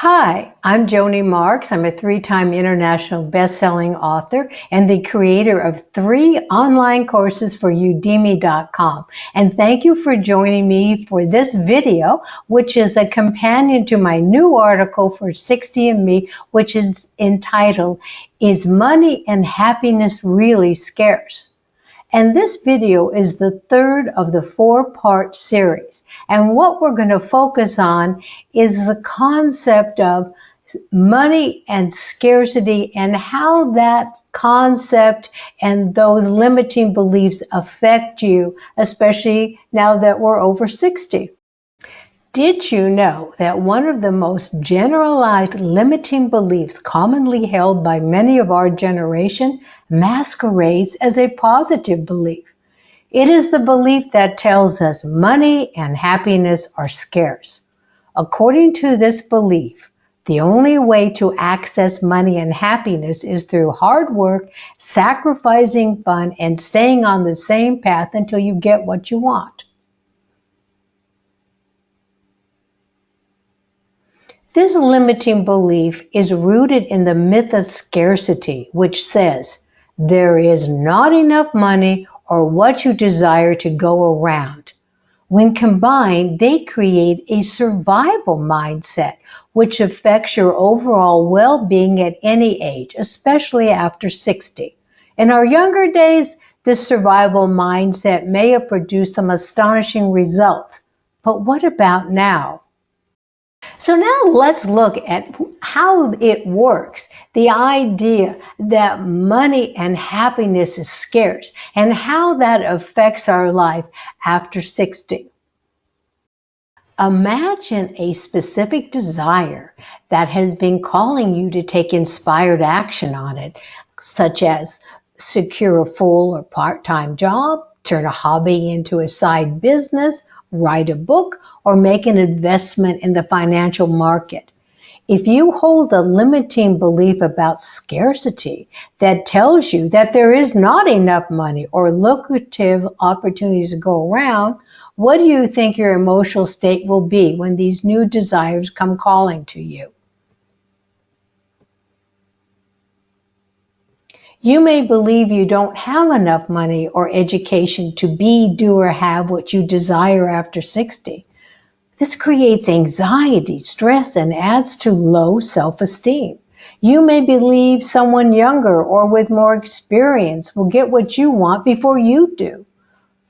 Hi, I'm Joanie Marx. I'm a three-time international best-selling author and the creator of 3 online courses for UDEMY.com. And thank you for joining me for this video, which is a companion to my new article for 60andMe, which is entitled, Is Money and Happiness Really Scarce? And this video is the 3rd of the 4-part series. And what we're going to focus on is the concept of money and scarcity and how that concept and those limiting beliefs affect you, especially now that we're over 60. Did you know that one of the most generalized limiting beliefs commonly held by many of our generation masquerades as a positive belief? It is the belief that tells us money and happiness are scarce. According to this belief, the only way to access money and happiness is through hard work, sacrificing fun, and staying on the same path until you get what you want. This limiting belief is rooted in the myth of scarcity, which says there is not enough money or what you desire to go around. When combined, they create a survival mindset, which affects your overall well-being at any age, especially after 60. In our younger days, this survival mindset may have produced some astonishing results. But what about now? So now let's look at how it works. The idea that money and happiness is scarce and how that affects our life after 60. Imagine a specific desire that has been calling you to take inspired action on it, such as secure a full or part-time job, turn a hobby into a side business, write a book, or make an investment in the financial market. If you hold a limiting belief about scarcity that tells you that there is not enough money or lucrative opportunities to go around, what do you think your emotional state will be when these new desires come calling to you? You may believe you don't have enough money or education to be, do, or have what you desire after 60. This creates anxiety, stress, and adds to low self-esteem. You may believe someone younger or with more experience will get what you want before you do.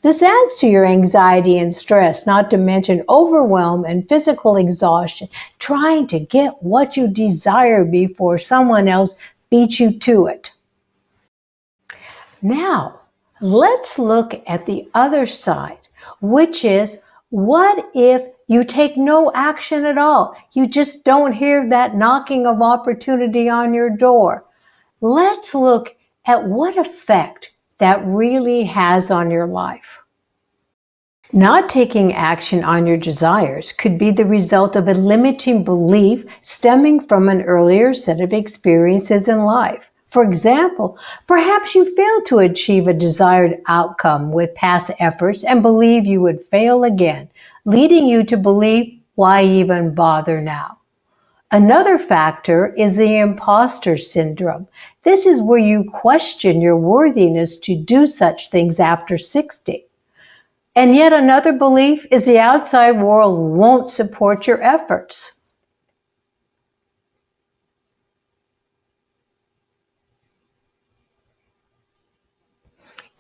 This adds to your anxiety and stress, not to mention overwhelm and physical exhaustion, trying to get what you desire before someone else beats you to it. Now, let's look at the other side, which is, what if you take no action at all? You just don't hear that knocking of opportunity on your door. Let's look at what effect that really has on your life. Not taking action on your desires could be the result of a limiting belief stemming from an earlier set of experiences in life. For example, perhaps you failed to achieve a desired outcome with past efforts and believe you would fail again, leading you to believe, why even bother now? Another factor is the imposter syndrome. This is where you question your worthiness to do such things after 60. And yet another belief is the outside world won't support your efforts.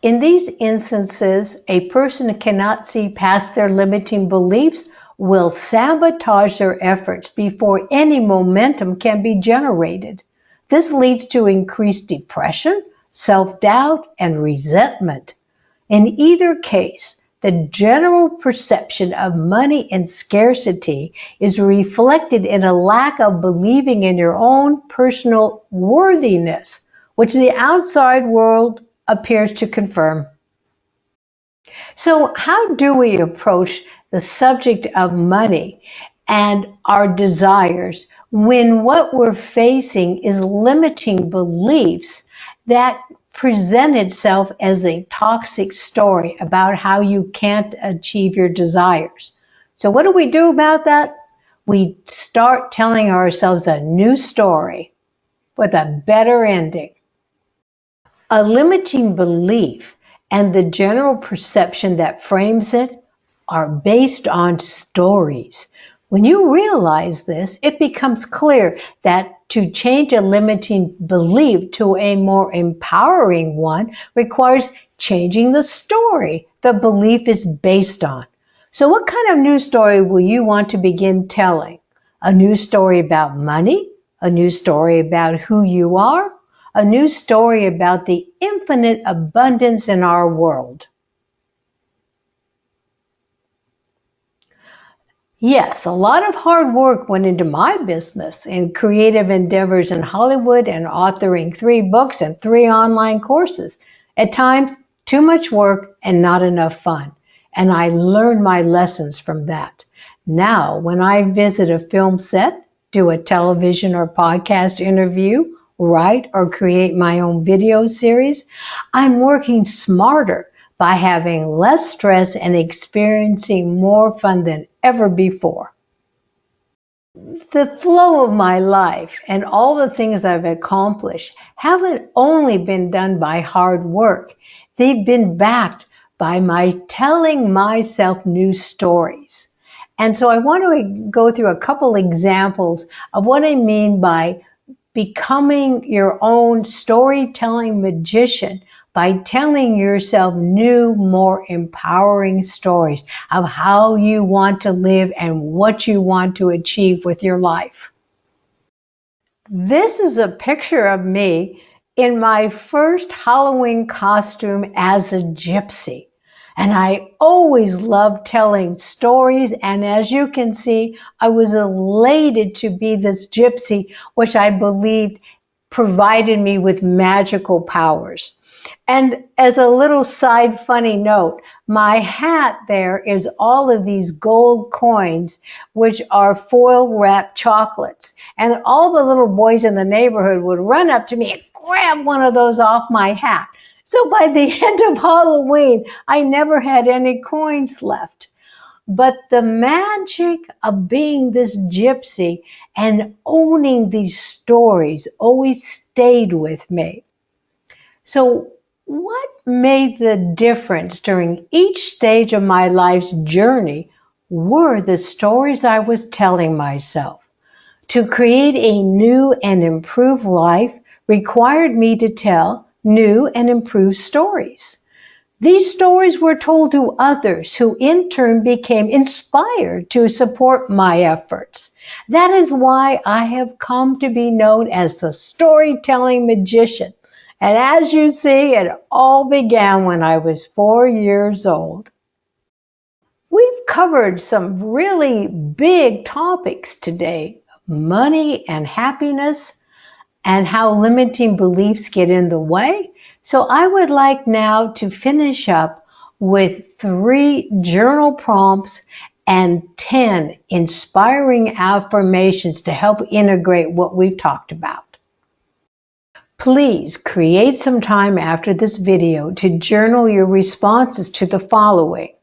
In these instances, a person cannot see past their limiting beliefs, will sabotage their efforts before any momentum can be generated. This leads to increased depression, self-doubt, and resentment. In either case, the general perception of money and scarcity is reflected in a lack of believing in your own personal worthiness, which the outside world appears to confirm. So how do we approach the subject of money and our desires when what we're facing is limiting beliefs that present itself as a toxic story about how you can't achieve your desires? So what do we do about that? we start telling ourselves a new story with a better ending. A limiting belief and the general perception that frames it are based on stories. When you realize this, it becomes clear that to change a limiting belief to a more empowering one requires changing the story the belief is based on. So what kind of new story will you want to begin telling? A new story about money? A new story about who you are? A new story about the infinite abundance in our world? Yes, a lot of hard work went into my business in creative endeavors in Hollywood and authoring 3 books and 3 online courses. At times, too much work and not enough fun. And I learned my lessons from that. Now, when I visit a film set, do a television or podcast interview, write or create my own video series, I'm working smarter by having less stress and experiencing more fun than ever before. The flow of my life and all the things I've accomplished haven't only been done by hard work. They've been backed by my telling myself new stories. And so I want to go through a couple examples of what I mean by becoming your own storytelling magician by telling yourself new, more empowering stories of how you want to live and what you want to achieve with your life. This is a picture of me in my first Halloween costume as a gypsy. And I always loved telling stories, and as you can see, I was elated to be this gypsy, which I believed provided me with magical powers. And as a little side funny note, my hat there is all of these gold coins, which are foil wrapped chocolates. And all the little boys in the neighborhood would run up to me and grab one of those off my hat. So by the end of Halloween, I never had any coins left. But the magic of being this gypsy and owning these stories always stayed with me. So what made the difference during each stage of my life's journey were the stories I was telling myself. To create a new and improved life required me to tell new and improved stories. These stories were told to others who in turn became inspired to support my efforts. That is why I have come to be known as the storytelling magician. And as you see, it all began when I was 4 years old. We've covered some really big topics today: money and happiness, and how limiting beliefs get in the way. So I would like now to finish up with 3 journal prompts and 10 inspiring affirmations to help integrate what we've talked about. Please create some time after this video to journal your responses to the following.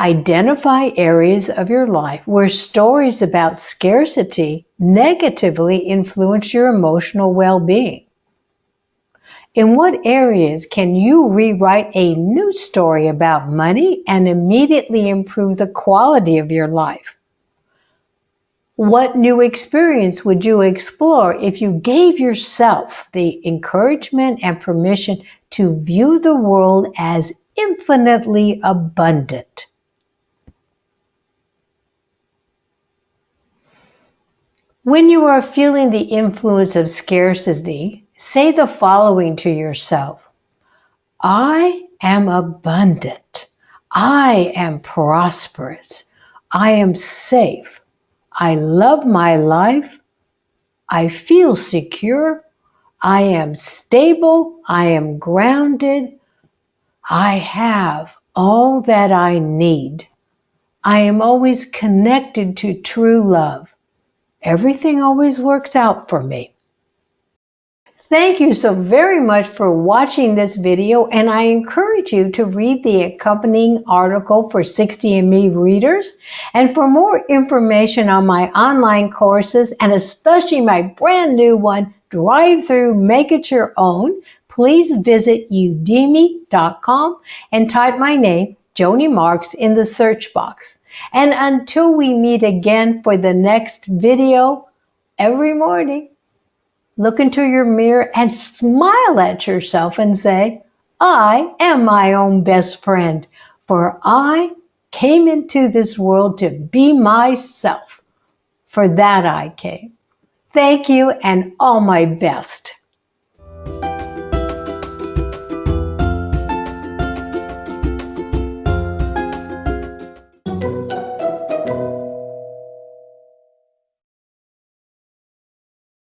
Identify areas of your life where stories about scarcity negatively influence your emotional well-being. In what areas can you rewrite a new story about money and immediately improve the quality of your life? What new experience would you explore if you gave yourself the encouragement and permission to view the world as infinitely abundant? When you are feeling the influence of scarcity, say the following to yourself. I am abundant. I am prosperous. I am safe. I love my life. I feel secure. I am stable. I am grounded. I have all that I need. I am always connected to true love. Everything always works out for me. Thank you so very much for watching this video, and I encourage you to read the accompanying article for 60ME readers. And for more information on my online courses, and especially my brand new one, Drive Through, Make It Your Own, please visit udemy.com and type my name, Joanie Marx, in the search box. And until we meet again for the next video, every morning, look into your mirror and smile at yourself and say, I am my own best friend, for I came into this world to be myself. For that I came. Thank you and all my best.